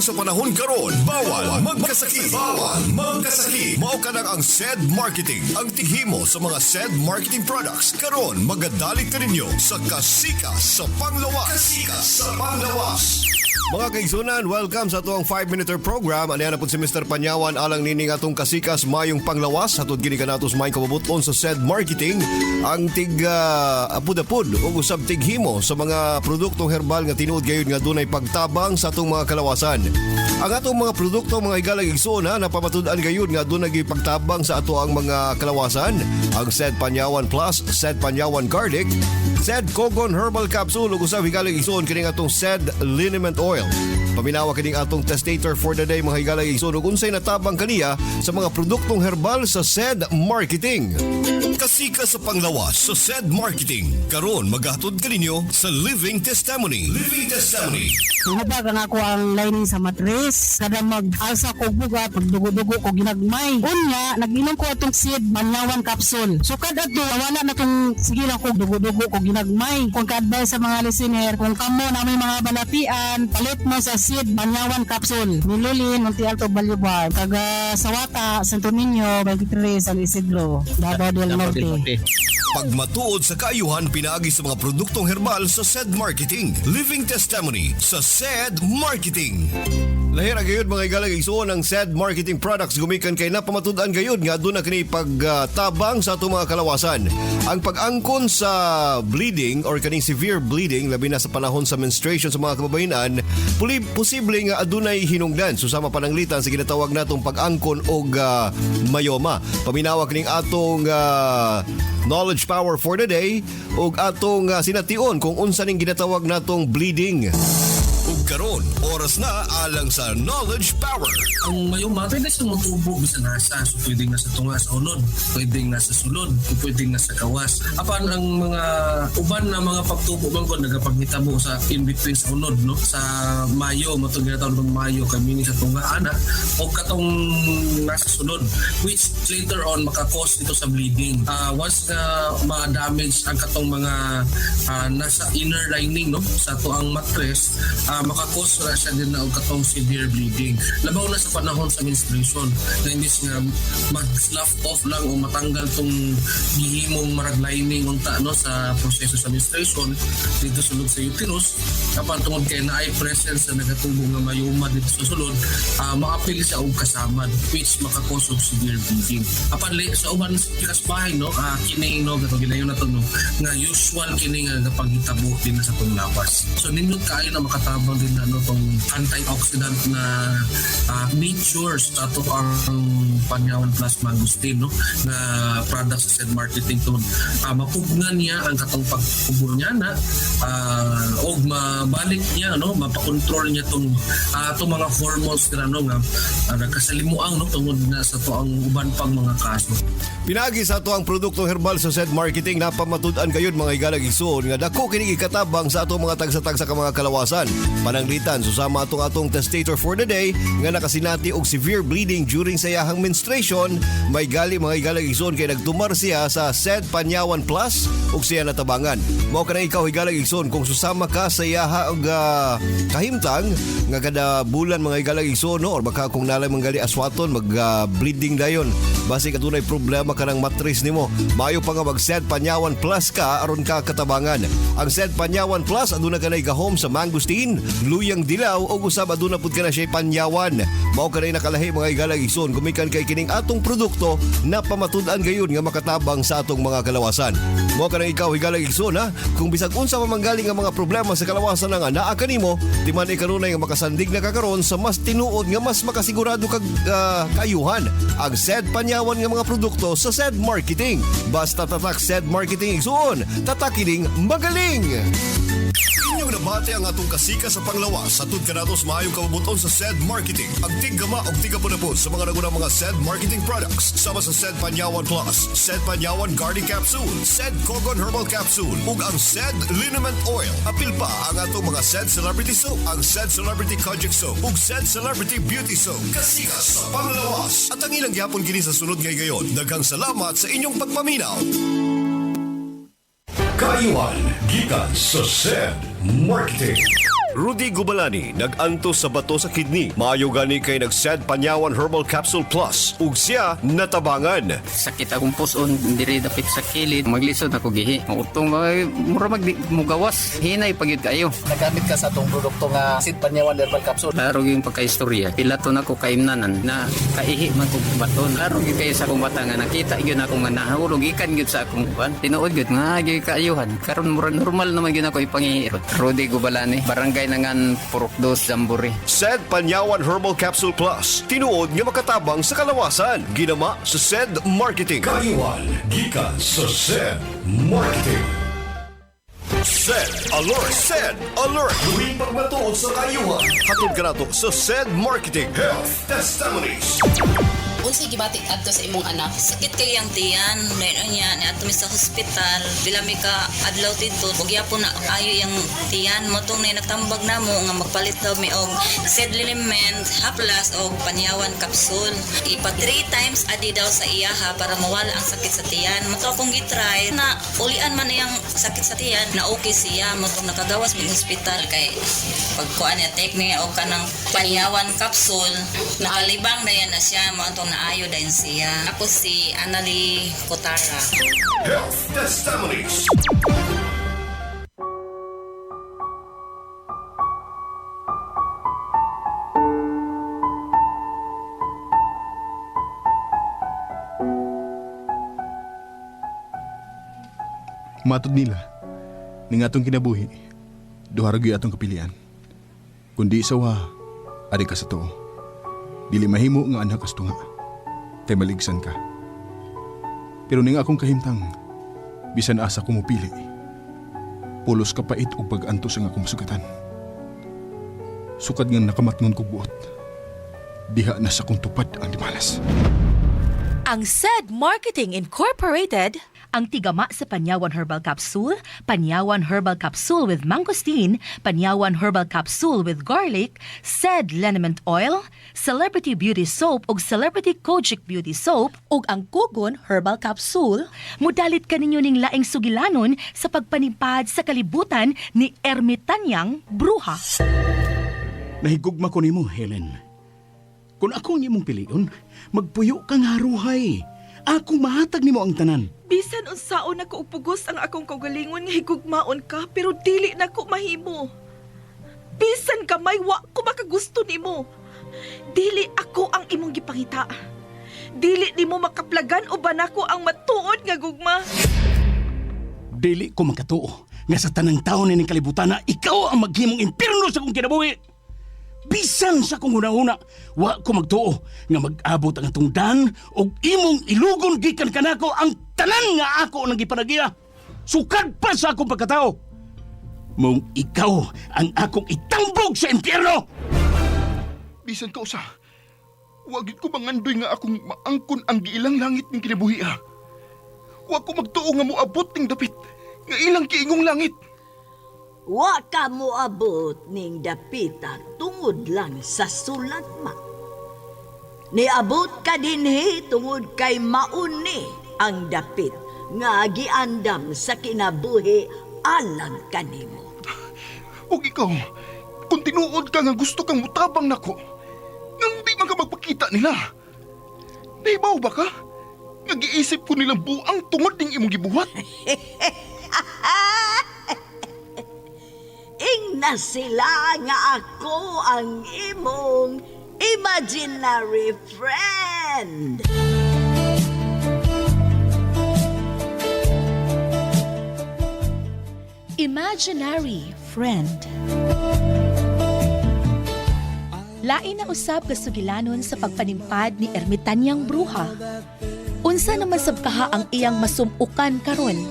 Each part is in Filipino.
sa panahon karon, bawal magkasakit. Bawal magkasakit. Mao ka ang SED Marketing. Ang tighimo sa mga SED Marketing products. Karon magadalit ka ninyo sa Kasika sa Panglawas. Kasika sa Panglawas. Mga kaigsunan, welcome sa atong 5-minute program. Ano na po si Mr. Panyawan alang nining atong kasikas mayong panglawas. Hatod gini ka natos may kababuton sa SED Marketing. Ang apud-apud o usab tighimo sa mga produktong herbal nga tinuod gayud nga dunay pagtabang sa atong mga kalawasan. Ang atong mga produkto mga higalang igsoon na napamatud-an gayud nga dunay pagtabang sa ato ang mga kalawasan. Ang SED Panyawan Plus, SED Panyawan Garlic, SED Kogon Herbal Capsule ug usab higalang igsoon kini atong SED Liniment Oil. Paminawa kining atong testator for the day mga higalang igsoon ug unsay natabang kaniya sa mga produktong herbal sa SED Marketing. Kasika sa panglawas sa SED Marketing. Karon maghatod kaninyo sa Living Testimony. Living Testimony. Nabag ang ako ang lining sa matres. Kada mag-alsa ko buga, pagdugo-dugo ko ginagmay. Unya, nag-inom ko atong SED Panyawan Capsule. So kada to, wala na itong sige lang ko, dugo-dugo ko ginagmay. Kung ka-advise sa mga listener, kung kamo na may mga balatian, palit mo sa SED Panyawan Capsule. Milulin, Monte Alto, Balyobar. Taga Sawata, Santo Niño, 23, San Isidro, Davao del Norte. Pagmatuod sa kaayuhan pinaagi sa mga produktong herbal sa SED Marketing. Living Testimony sa SED Marketing. Lahira gayud mga higalang igsuon ang SED Marketing products gumikan kay napamatud-an gayud nga aduna kini pagtabang sa atong mga kalawasan. Ang pag-angkon sa bleeding or kaning severe bleeding labi na sa panahon sa menstruation sa mga kababayenan, posible nga adunay hinungdan susama pananglitan sa ginatawag natong pag-angkon og mayoma. Paminawa kining atong knowledge power for the day ug atong sination kung unsa ning ginatawag natong bleeding. Ug karon, oras na alang sa knowledge power. Ang mayoma, pwede sa motubo bisan nasa. So pwedeng nasa tunga sa unod, pwedeng nasa sulod, pwedeng nasa kawas. Apan ang mga uban na mga pagtubo man ko nagapaghitabo sa in between sa unod, no? Sa mayo, matong ginatawag ng mayo kami sa tunga ana o katong nasa sulod, which later on makakos ito sa bleeding. Once ma-damage ang katong mga nasa inner lining, no, sa tuang mattress, makakos na siya din na og katong severe bleeding. Labaw na sa panahon sa menstruation na imbis nga mag-slough off lang o matanggal tong gihimong marag lining unta no sa proseso sa menstruation dito sulod sa uterus, apan tungod kay naay presence na nagatubo nga mayuma dito sa sulod, maapil siya og kasamad which makakos og severe bleeding. Apan sa uban sa bahay no, kini no gato ginayon na to no nga usual kini nga paghitabo din sa tong lawas. So nindot kaayo na makatabang din na no tong antioxidant na nature sa ato ang Panyawan Plus Mangustin no na product sa SED Marketing to mapugnan niya ang katong pagpubol niya na og mabalik niya no mapakontrol niya tong mga hormones na no nga nagkasalimuang no tungod na sa to ang uban pang mga kaso. Pinagi sa ato ang produktong herbal sa SED Marketing napamatud-an kayod mga higalang igsoon nga dako kini gikatabang sa ato mga tagsa-tagsa ka mga kalawasan. Pananglitan susama atong testator for the day nga nakasinati og severe bleeding during sa iyahang menstruation, may gali mga higalang igsoon kay nagtumar siya sa SED Panyawan Plus ug siya natabangan. Mao kanang ikaw higalang igsoon kung susama ka sa iyaha og kahimtang nga kada bulan mga higalang igsoon no, or baka kung nalay manggali aswaton mag bleeding dayon basi kadunay problema kanang mattress nimo, maayo pa nga mag SED Panyawan Plus ka aron ka katabangan. Ang SED Panyawan Plus aduna kanay gahom sa mangustin, luyang dilaw o usab aduna pud kana siya panyawan. Mao kanay nakalahi mga higalang igsoon gumikan kay kining atong produkto na pamatud-an gayon nga makatabang sa atong mga kalawasan. Mao kanay ikaw higalang igsoon ha, kung bisag unsa pa manggaling nga mga problema sa kalawasan nga naa kanimo, di man kanunay nga makasandig na kakaron sa mas tinuod nga mas makasigurado kag kaayuhan. Ang SED Panyawan nga mga produkto sa SED Marketing. Basta tatak SED Marketing igsoon, tatakiling magaling. Inyong nabati ang atong kasika sa panglawas. Atod kanatos maayong kabubuton sa SED Marketing. Ang tiggama o tigapon sa mga nagunang mga SED Marketing products. Sama sa SED Panyawan Plus, SED Panyawan Garden Capsule, SED Kogon Herbal Capsule, ug ang SED Liniment Oil. Apil pa ang atong mga SED Celebrity Soap, ang SED Celebrity Kojic Soap, ug SED Celebrity Beauty Soap. Kasika sa panglawas. At ang ilang gyapon kini sa sunod ngayon. Daghang salamat sa inyong pagpaminaw. Kaayuhan gikan sa SED Marketing. Rudy Gubalani nag-antos sa bato sa kidney. Maayo gani kay nag-SED Panyawan Herbal Capsule Plus ug siya natabangan. Sakit akong puson, diri dapit sa kilid. Maglisod ako gihi. Mautong mura mugawas. Hinay pagyud kayo. Nagamit ka sa itong produkto nga Sid Panyawan Herbal Capsule. Klaro yung pagkaistorya. Pilato na ko kaimnanan na kaihi man kong baton. Klaro yung kayo sa akong bata nga nakita yun ako nga nahulog. Ikan yun sa akong ban. Tinuod yun nga yung kaayuhan. Karon mura normal naman yun ako ipangihirot. Rudy Gubalani, Barangay Nangan, Purok 2, Zamburi. SED Panyawan Herbal Capsule Plus. Tinuod nga makatabang sa kalawasan. Ginama sa SED Marketing. Kaiwan, gikan sa SED Marketing. SED Alert! SED Alert! Huwing pagmatuod sa kayuhan. Hatod ka na to sa SED Marketing Health Testimonies. Unsay gibatik adto sa imong anak? Sakit kay ang tiyan, mayroon niya ni ato mi sa hospital. Bila mi ka adlaw dito, ug yapon na ayo yang tiyan mo tong nagtambag namo nga magpalit daw mi og SED Liniment, Haplas og Panyawan Capsule. Ipa 3 times adi daw sa iyaha para mawala ang sakit sa tiyan. Mo to akong gitry na ulian man iyang sakit sa tiyan, na okay siya. Mo tong nakagawas mi hospital kay pagkuan niya take niya og kanang Panyawan Capsule. Nakalibang na yan na siya mo atong naayo din siya. Ako si Anali Kotara. Health Testimonies. Matod nila, ning atong kinabuhi, duha ra gyud atong kapilian. Kundi isawa, adi ka sa tuo. Dili mahimo nga anak kas tunga. Kay maligsan ka. Pero ning akong kahimtang, bisan asa ko mupili, pulos ka pait ug pag-antos ang akong masugatan. Sukad nga nakamatngon ko buot, diha na sa kong tupad ang dimalas. Ang SED Marketing Incorporated, ang tigama sa Panyawan Herbal Capsule, Panyawan Herbal Capsule with Mangosteen, Panyawan Herbal Capsule with Garlic, SED Liniment Oil, Celebrity Beauty Soap ug Celebrity Kojic Beauty Soap ug ang Kugon Herbal Capsule, mudalit kaninyo ning laing sugilanon sa pagpanipad sa kalibutan ni ermitanyang bruha. Nahigugma ko nimo, Helen. Kung ako ang imong pilion, magpuyo kang haruhay. Ako mahatag nimo ang tanan. Bisan unsaon ako upugos ang akong kaugalingon nga higugmaon ka, pero dili na ko mahimo. Bisan kamay wa ko makagusto nimo. Dili ako ang imong gipangita. Dili nimo makaplagan uban ako ang matuod nga gugma. Dili ko makatuo nga sa tanang taon ning kalibutan na ikaw ang maghimong impierno sa akong kinabuhi. Bisan sa kong una-una, wa ko magtuo nga mag-abot ang atong dan o imong ilugon gikan kanako ang tanan nga ako nang gipanagiya. Sukad pa sa akong pagkatao. Mong ikaw ang akong itambog sa impyerno. Bisan ka usa, wagid ko mangandoy nga akong maangkon ang giilang langit ng kinabuhi. Wa ko magtuo nga moabot ning dapit nga ilang kiingong langit. Wa ka mo abot ning dapita tungod lang sa sulat ma. Niabot ka dinhi tungod kay mauni ang dapit nga giandam sa kinabuhi alang kanimo. Ug ikaw, kung tinuod ka nga gusto kang mutabang nako, nang di man ka magpakita nila. Naibaw ba ka? Nag-iisip ko nilang buang tungod ning imong gibuhat. Ingna sila nga ako ang imong imaginary friend. Imaginary friend. Lain na usab kasugilanon sa pagpanimpad ni ermitanyang bruha. Unsa naman sab kaha ang iyang masumukan karon?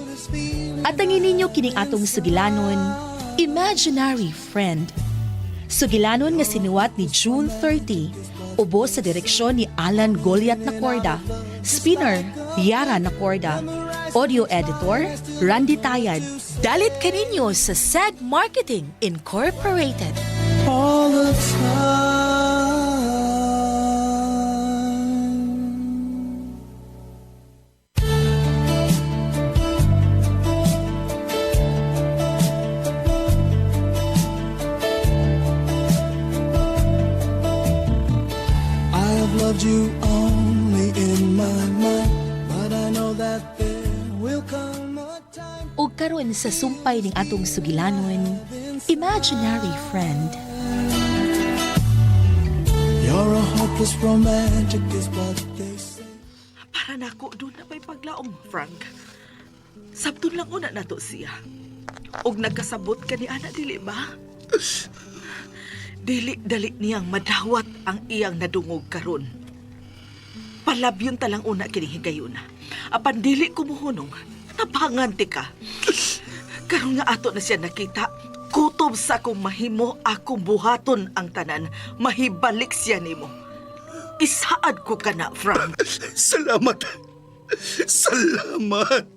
At ang ininyo kining atong sugilanon, imaginary friend. Sugilanon nga sinuwat ni June 30, ubos sa direksyon ni Alan Goliath Nacorda, spinner Yara Nacorda, audio editor Randy Tayad. Dalit kaninyo sa SED Marketing Incorporated. All the time. loved you only in my mind, but I know that there will come a time. Ug karon sa sumpay ning atong sugilanon, imaginary friend. You're a hopeless romantic is what they say. Para nako doon na may paglaom, Frank. Sabton lang una nato siya. Og nagkasabot ka ni ana dili ba? Dili-dali niyang madawat ang iyang nadungog karon. Palabyon talang una kini higayon. Apan dili ko muhunong, napanganti ka. Karon nga ato na siya nakita, kutob sa akong mahimo akong buhaton ang tanan, mahibalik siya nimo. Isaad ko ka na, Frank. Salamat. Salamat.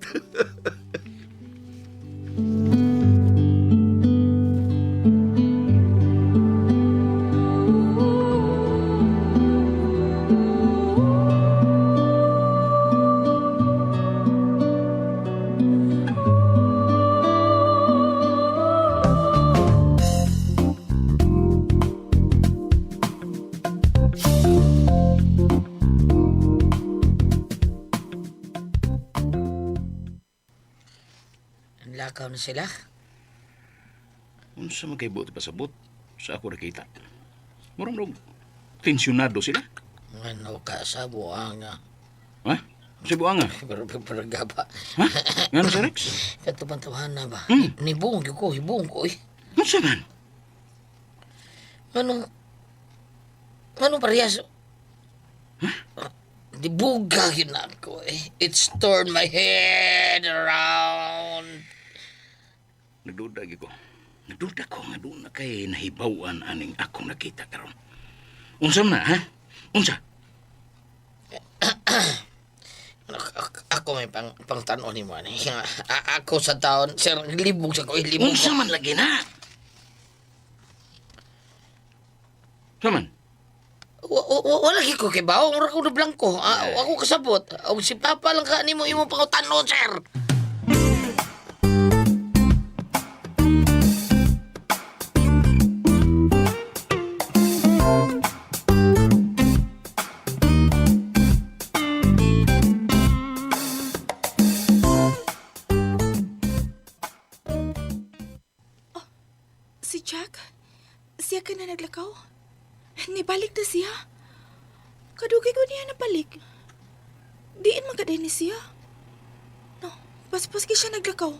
Lakaw na sila. Unsa man kay buot pasabot sa ako nakita. Murang tensyonado sila. Ano ka sa buanga? Ha? Si Buanga? Pero gaba. Ha? Ngano sa Rex? Katubantawahan na ba? Hmm. Hibong ko eh. Unsa man? Ano parehas? Dibuga yun ako eh. It's turned my head around. Nagduda ko. Nagduda ko nga doon na kay nahibawan aning akong nakita karon. Unsa man na, ha? Unsa? Ako may pangtanon ni mo. Ako sa taon, sir, libog sa ko. Libog Unsa man lagi na? Saman? Wala ko kay bawo. Mura ko na blanco. Ako kasabot. O si Papa lang ka ni mo imong pangutanon, sir. Si Jack? Siya ka na naglakaw? Nibalik na siya? Kadugay ko niya nabalik. Diin magaday ni siya. No, paspas ki siya naglakaw.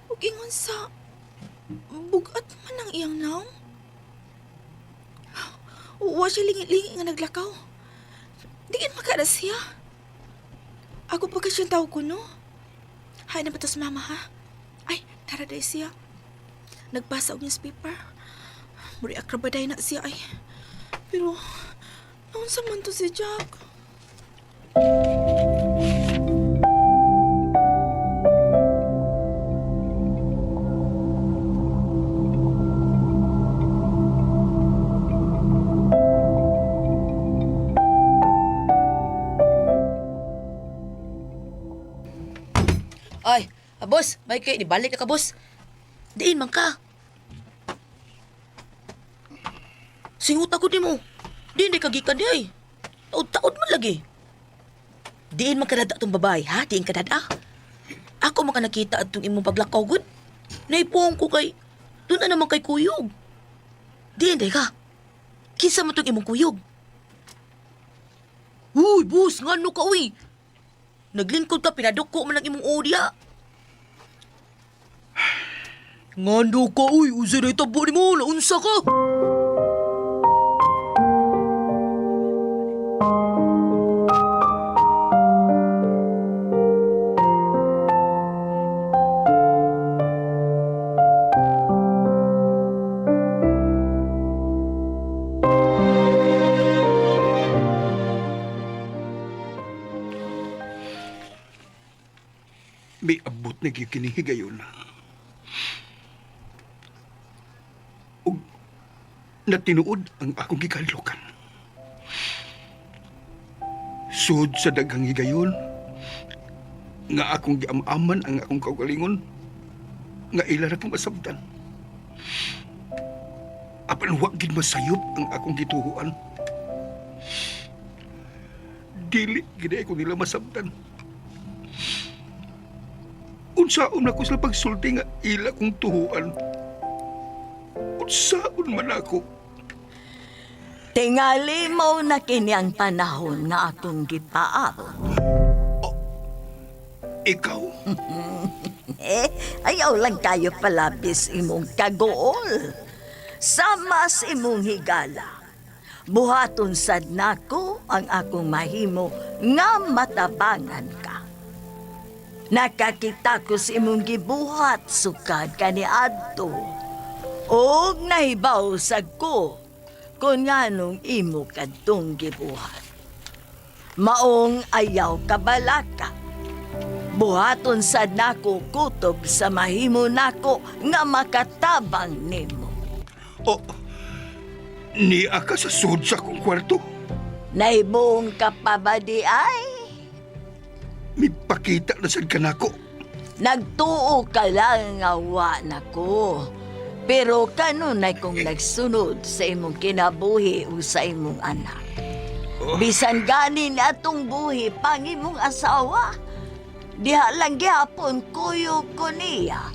Ug ingon sa bugat man ang iyang naong. Wa siya lingi-lingi nga naglakaw. Diin magada siya. Ako pa kasyang tao ko, no? Hay na ba tos mama, ha? Ay, tara day siya. Nagbasa og newspaper. Muri akrabaday na siya ay. Pero, naon sa man to si Jack? Ay, boss, may kayo, nibalik na ka, boss. Diin man ka. Singut ako di mo. Diin di kagikan di ay. Taod-taod man lagi. Diin man kadada itong babae, ha? Diin kadada. Ako man ka nakita at itong imong paglakaw, good. Naipuong ko kay, doon na naman kay kuyog. Diin di ka. Kisa mo itong imong kuyog. Uy, boss, nga ano ka, uy. Naglingkod ka, pinadoko man ang imong odya. Ngando ka, uy. Usa na itabo ni mo. Naunsa ka. May abot na kinihigayon. Ug natinuod ang akong gikalilokan. Sud sa daghang higayon, nga akong giamaman ang akong kaugalingon, nga ila na kong masabdan. Apan wa gid masayop ang akong gituhuan. dili gid ko nila masabtan. Unsaon ako sa pagsulti nga ila kong tuhuan. Unsaon man ako. Tingali mo na kini ang panahon nga akong gipaal. Ikaw? Ayaw lang kayo palabis imong kagool. Sama sa imong higala. Buhaton sad nako ang akong mahimo nga matabangan ka. Nakakita ko sa imong gibuhat sukad kaniadto. Og nahibaw sad ko kung nganong imo kadtong gibuhat. Maong ayaw kabalaka. Buhaton sad nako kutob sa mahimo nako nga makatabang nimo. O, niya ka sa sud sa kong kwarto? Naibong ka pa ba di ay? Mipakita na sad ka nako. Nagtuo ka lang nga wa nako. Pero kanunay kong nagsunod sa imong kinabuhi o sa imong anak. Bisan ganin atong buhi pang imong asawa. Diha lang gihapon kuyog ko niya.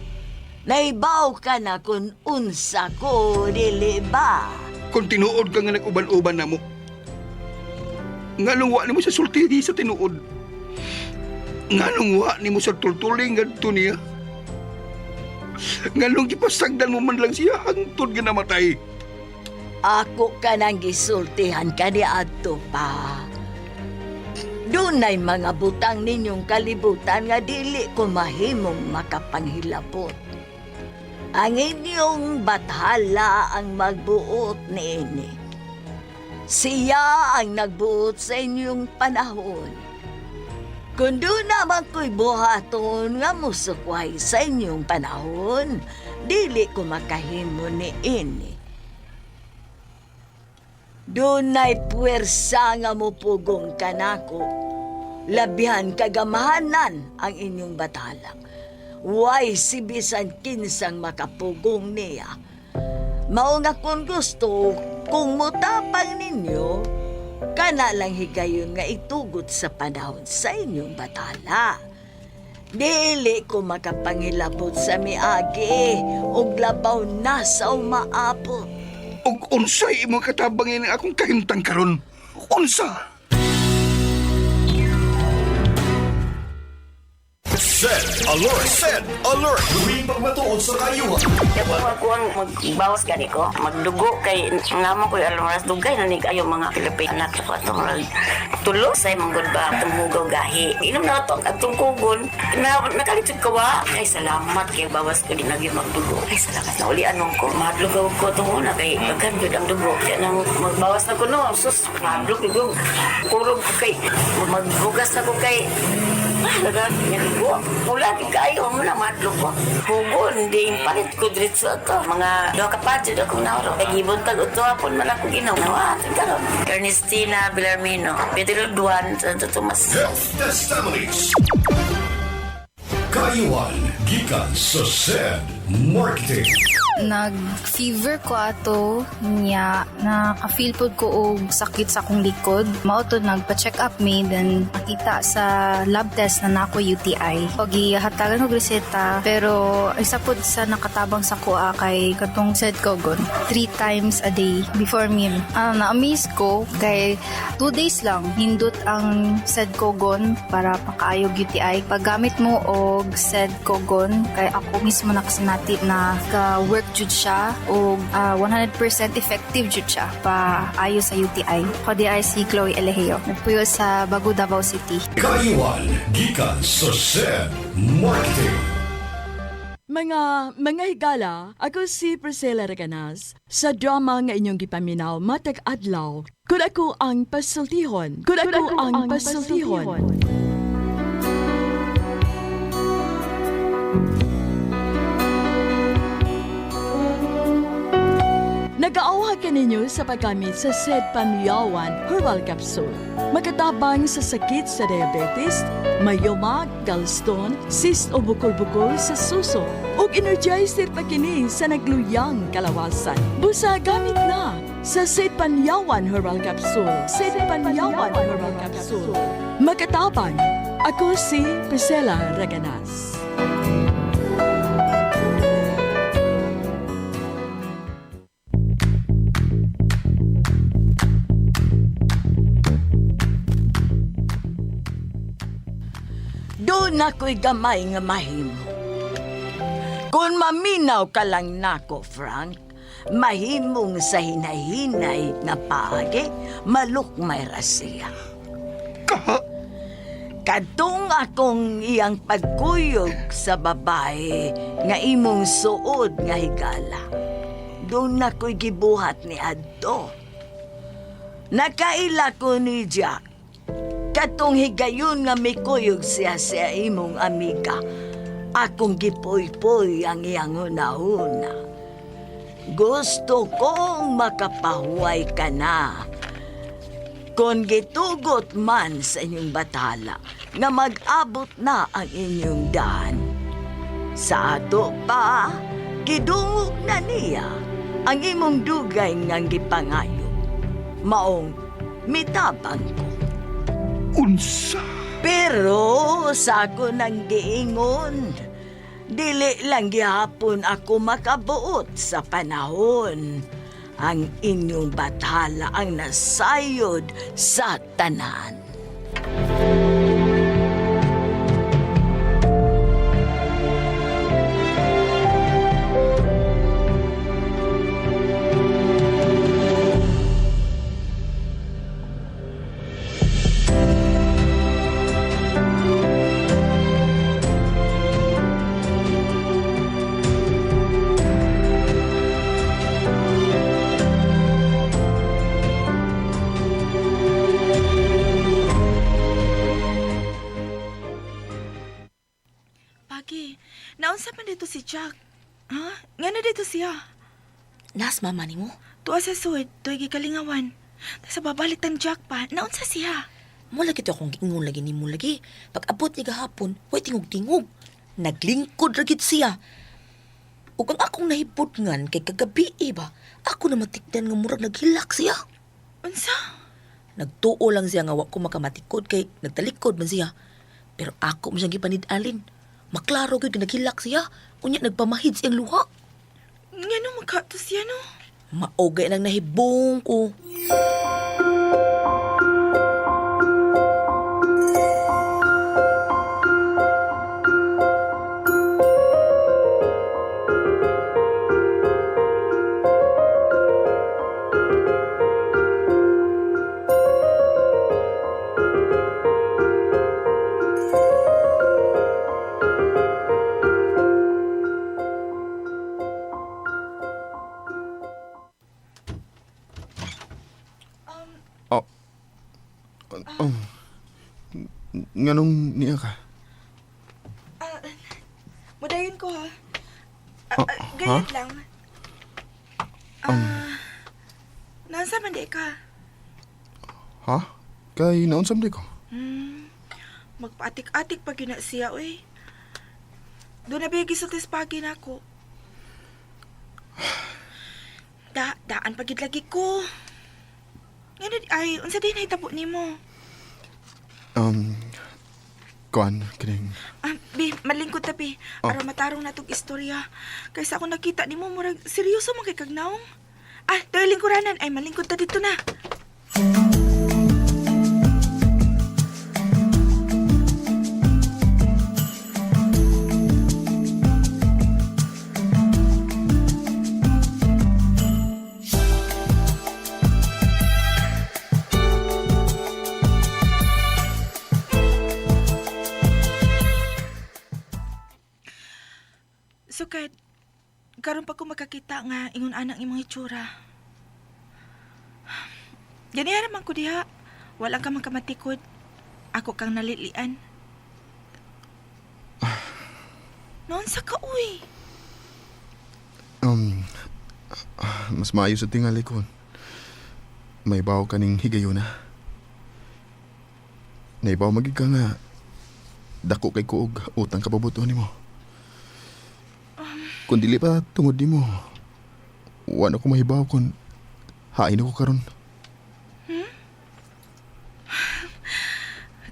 Naibaw ka na kung unsa ko, dili ba? Kung tinuod ka nga nag-uban-uban na mo. Nganong wa ni mo sa sultihi sa tinuod. Nganong wa ni mo sa tultuling ganito niya. Nganong ipasagdan mo man lang siya hangtod nga namatay. Ako ka nang gisultihan ka ni adto pa. Dunay mga butang ninyong kalibutan nga dili ko mahimong makapanghilabot. Ang inyong bathala ang magbuot niini. Siya ang nagbuot sa inyong panahon. Kung doon naman ko'y buhaton nga musukway sa inyong panahon, dili ko makahimo niini. Dunay puwersa nga mupugong kanako. Labihan kagamahanan ang inyong batalang. Way si bisan kinsang makapugong niya. Mao nga kung gusto, kung mutapang ninyo, kana lang higayon nga itugot sa panahon sa inyong batala. Dili ko makapangilabot sa miagi, og labaw na sa umaabot. Og unsay imong katabangin akong kahimtang karon? Unsa? Set alert! Set alert! Lumipag matuod sa kayuhan. Kaya ako ang magbawas gani ko, magdugo kay nga mo ko almoras dugay na ni kayo mga Pilipino anak ko atong tulo sa imong good ba atong hugaw gahi. Inom na to atong kugon na nakalitod ko ba? Ay salamat kay bawas ko din lagi magdugo. Ay salamat na uli anong ko madlugaw ko tong una kay pagkan jud ang dugo. Kaya nang magbawas na ko no, sus madlug ko kurog ko kay magbugas ako kay talaga nagdugo. Mula kayo mo na madlog ko. Hugon, di palit ko diretso ito. Mga doha kapatid akong nauro. Nagibon tag-uto hapon man ako ginawa. Karon. Ernestina Villarmino. Pedro Duan, Santo Tomas. Health Testimonies. Kayuhan, gikan sa SED Marketing. Nag-fever ko ato niya, naka-feel po ko og sakit sa akong likod. Mao to nagpa-check up me, then nakita sa lab test na nako UTI. Og ihatagan og reseta, pero isa pod sa nakatabang sa kuha kay katong SED Kogon 3 times a day before meal. Na-amaze ko kay 2 days lang hindot ang SED Kogon para pakaayog UTI. Paggamit mo og SED Kogon, kay ako mismo nakasinati na ka-work jud siya o 100% effective jud siya pa ayo sa UTI. Ko di ay si Chloe Eleheo. Nagpuyo sa Bago, Davao City. Kayuhan, gikan sa SED Marketing. Mga higala, ako si Priscilla Reganas. Sa drama nga inyong gipaminaw matag adlaw, kung ako ang pasultihon. Nag-aawha ka ninyo sa paggamit sa SED Panyawan Herbal Capsule. Makatabang sa sakit sa diabetes, mayoma, gallstone, cyst o bukol-bukol sa suso, o ug energizer pa kini sa nagluyang kalawasan. Busa gamit na sa Sid Panyawan Herbal Capsule. Sid Panyawan Herbal Capsule. Makatabang, ako si Priscilla Raganas. Doon ako'y gamay nga mahimo. Kung maminaw ka lang nako, Frank, mahimong sa hinay-hinay nga paagi, malukmay ra siya. Kadtong akong iyang pagkuyog sa babae nga imong suod nga higala. Doon ako'y gibuhat ni Adto. Nakaila ko ni Jack. Katong higayon nga may kuyog siya sa imong amiga, akong gipoy-poy ang iyang una-una. Gusto kong makapahuway ka na. Kung gitugot man sa inyong batala, nga mag-abot na ang inyong daan. Sa ato pa, gidungog na niya ang imong dugay nga gipangayo. Maong mitabang ko. Unsa? Pero sa ako nang giingon, dili lang gihapon ako makabuot sa panahon. Ang inyong bathala ang nasayod sa tanan. Naunsa man dito si Jack? Ha? Nga na dito siya? Nas mama ni mo? Tuwa sa suwid, tuwag ikalingawan. Sa babalik tang Jack pa, naunsa siya? Mo lagi to akong giingon lagi ni mo lagi. Pag abot ni gahapon, way tingog-tingog. Naglingkod ragit siya. Ug ang akong nahibudngan kay kagabi ba, ako na matikdan nga murag naghilak siya. Unsa? Nagtuo lang siya nga wa ko makamatikod kay nagtalikod man siya. Pero ako mo siyang gipanid-alin. Maklaro gyud naghilak siya. Unya nagpamahid siyang luha. Ngano makato siya no? Maogay nang nahibong ko. Nganong niya ka? Mudayon ko ha. Ganyan lang. Nasa man di ka? Ha? Kay naunsam di ko? Magpaatik-atik pag yun na siya, uy. Doon na bigay sa tispagi na ako. Daan pagid lagi ko. Ngayon ay, unsa din hitabo ni mo? Kuan, kining... Bi, malingkod ta, Bi. Para matarong na itong istorya. Kaysa ako nakita ni mo, murag seryoso mo kay Kagnaong. Tayo lingkuranan. Ay, malingkod ta dito na. Sukad, karon pa ko makakita nga ingon anang imong itsura. Ganihan naman ko diha. Wala ka man kamatikod. Ako kang nalilian. Noon sa ka, uy. Mas maayo sa tingali ko. May baw kaning higayon na. Naibaw magig ka nga. Dako kay kuog utang kababutuhan ni mo. Kung dili pa tungod di mo, wala ko mahibaw kung hain ako karon.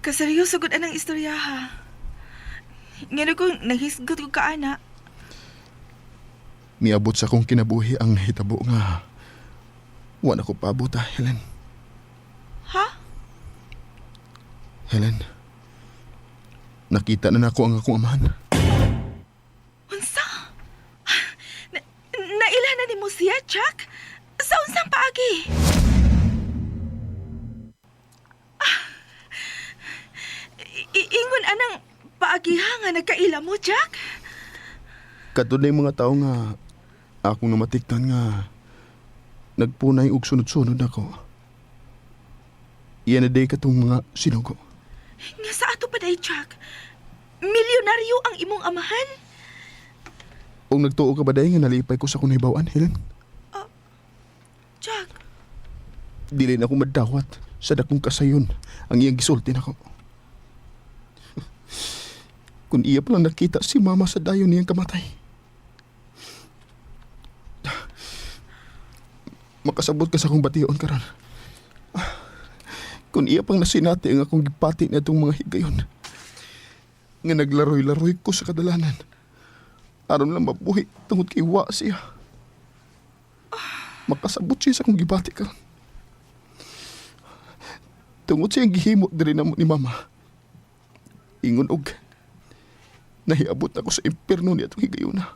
Kaseryoso gud anang istorya ha. Ngano ko nahisgot ko kaana. Miabot sa kong kinabuhi ang hitabo nga wala ko paabot Helen. Ha? Helen, nakita na nako ang akong amahan. Unsa? Naila na ni mo siya, Chuck? Sa unsang paagi? Ingon anang paagiha nga nagkaila mo, Jack? Katod na yung mga tao nga akong namatiktan nga nagpunay og sunod-sunod ako. Iyan na day katong mga sinugo. Nga sa ato pa day, Jack? Milyonaryo ang imong amahan? Og nagtuo ka ba day nga nalipay ko sa kung nahibawan, Helen? Jack? Dili na ako madawat sa dakong kasayon ang iyang gisulti nako. Kung iya pa lang nakita si mama sa dayon niyang kamatay. Makasabot ka sa akong bation karon. Kung iya pang nasinati ang akong gipati na itong mga higayon. Nga naglaroy-laroy ko sa kadalanan. Aron lang mabuhi tungod kay wa siya. Makasabot siya sa akong gipati karon. Tungod siyang gihimo diri na ni mama. Ingon og nahiabot ako sa impyerno ni atong higayon na.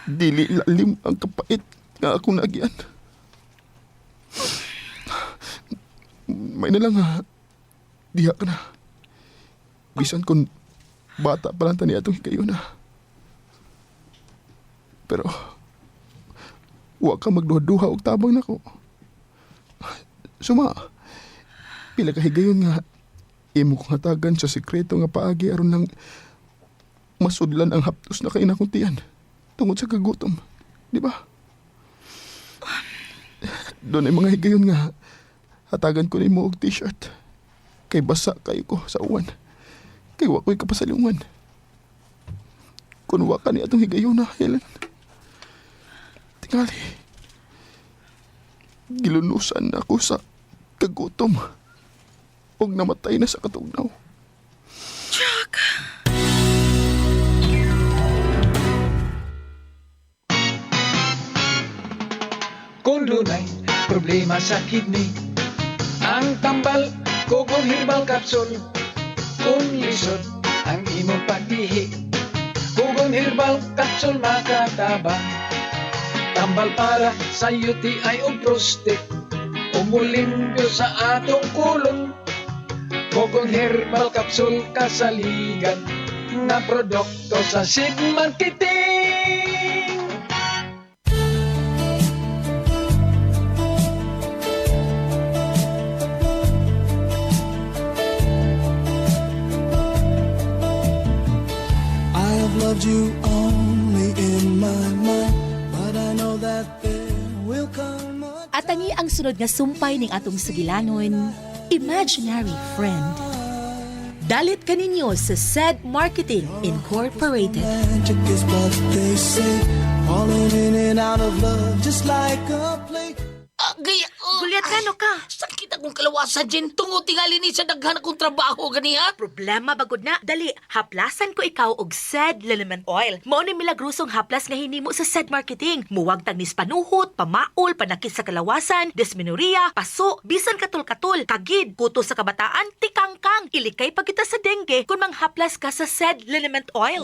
Dili lalim ang kapait nga akong naagian. May na lang ha, diha ka na. Bisan kung bata pa lang tani atong higayon na. Pero, wa ka magduha-duha og tabang nako. Suma, pila ka higayon nga imo kong hatagan sa sikreto nga paagi aron lang masudlan ang haptos na kaina kong tiyan tungod sa kagutom. Di ba? Doon ay mga higayon nga hatagan ko nimo og t-shirt kay basa kayo ko sa uwan kay wa ko'y kapasalungan. Kung wa ka ni atong higayon na, Helen, tingali gilunusan na ako sa kagutom og namatay na sa katugnaw. Chuck! Kung dunay problema sa kidney, ang tambal Kugon Herbal Capsule. Kung lisod ang imong pag-ihi, Kugon Herbal Capsule makatabang. Tambal para sa UTI o prostate, umulimpyo sa atong kulon. Kugon Herbal Capsule kasaligan na produkto sa Sid Marketing. I have loved you only in my mind, but I know that there will come a At tangi ang sunod nga sumpay ning atong sugilanon, Imaginary Friend. Dalit kaninyo sa SED Marketing Incorporated. magic is what they say, falling in and out of love just like a play. Gaya, gulyat ka, no ka? Sakit akong kalawasan, Jen. Tungo tingali ni sa daghan akong trabaho, ganiha. Problema bagod na. Dali, haplasan ko ikaw og SED Liniment Oil. Mao ni milagrosong haplas nga hinimo sa SED Marketing. Muwag tagnis panuhot, pamaol, panakit sa kalawasan, dysmenorrhea, paso, bisan katul-katul, kagid, kuto sa kabataan, tikangkang. Ilikay pa kita sa dengue kung manghaplas ka sa SED Liniment Oil.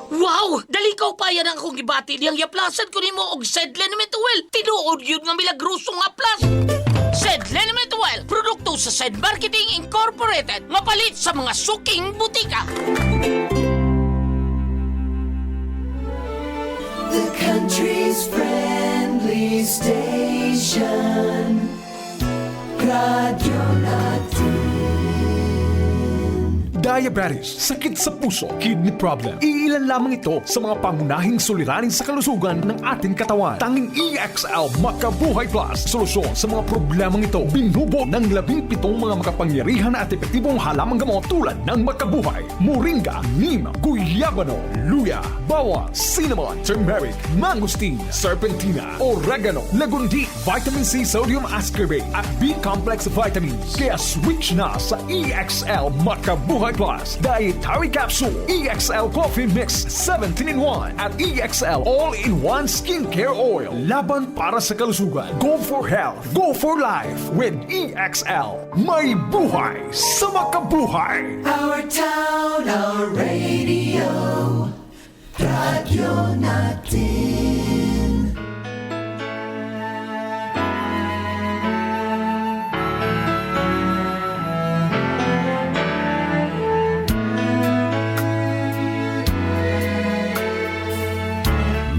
Wow! Dali ka pa yan ang akong gibati niyang yaplasan ko nimo og SED Liniment Oil. Tinuod yun nga milagrosong haplas. SED Liniment Oil, produkto sa SED Marketing Incorporated. Mapalit sa mga suking butika. The country's friendly station, Radio Natin. diabetes, sakit sa puso, kidney problem. Iilan lamang ito sa mga pangunahing suliranin sa kalusugan ng ating katawan. Tanging EXL Makabuhay Plus, solusyon sa mga problemang ito. Binubo ng 17 mga makapangyarihan at epektibong halamang gamot tulad ng Makabuhay, Moringa, Neem, Guyabano, Luya, Bawang, Cinnamon, Turmeric, Mangosteen, Serpentina, Oregano, Lagundi, Vitamin C, Sodium Ascorbate at B-Complex Vitamins. Kaya switch na sa EXL Makabuhay Plus Dietary Capsule, EXL Coffee Mix 17-in-1 at EXL All-in-One Skincare Oil. Laban para sa kalusugan. Go for health. Go for life with EXL. May buhay sa makabuhay. Our town, our radio, radyo natin.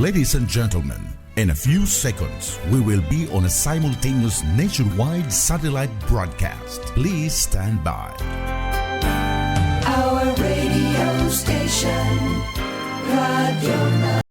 Ladies and gentlemen, in a few seconds, we will be on a simultaneous nationwide satellite broadcast. Please stand by. Our radio station, radyo natin.